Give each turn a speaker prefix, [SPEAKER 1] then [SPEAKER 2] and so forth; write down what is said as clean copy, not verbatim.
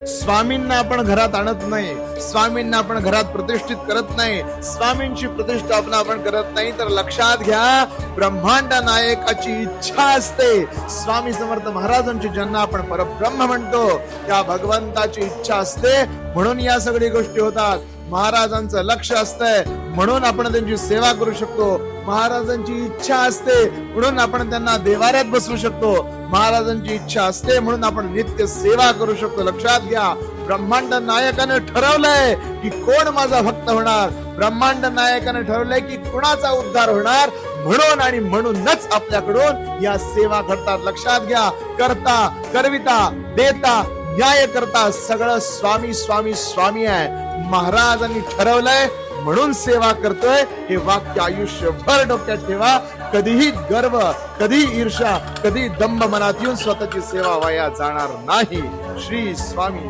[SPEAKER 1] स्वामींना आपण घरात आणत नाही, स्वामींना आपण घरात प्रतिष्ठित करत नाही, स्वामींची प्रतिष्ठापना आपण करत नाही, तर लक्षात घ्या ब्रह्मांड नायकाची इच्छा असते. स्वामी समर्थ महाराजांची ज्यांना आपण परब्रह्म म्हणतो त्या भगवंताची इच्छा असते, म्हणून या सगळ्या गोष्टी होतात. महाराजांचं लक्ष असतंय म्हणून आपण त्यांची सेवा करू शकतो. महाराजांची इच्छा असते म्हणून आपण त्यांना देवाऱ्यात बसवू शकतो. महाराजांची इच्छा असते म्हणून आपण नित्य सेवा करू शकतो. लक्षात घ्या ब्रह्मांड नायकाने ठरवलंय की कोण माझा भक्त होणार. ब्रह्मांड नायकाने ठरवलंय की कुणाचा उद्धार होणार, म्हणून आणि म्हणूनच आपल्याकडून या सेवा घडतात. लक्षात घ्या करता करविता देता न्याय करता सगळं स्वामी स्वामी स्वामी आहे. महाराजांनी ठरवलंय म्हणून सेवा करतोय. हे वाक्य आयुष्यभर डोक्यात ठेवा. कधीही गर्व, कधी ईर्ष्या, कधी दंभ मनात येऊन स्वतःची सेवा वाया जाणार नाही. श्री स्वामी.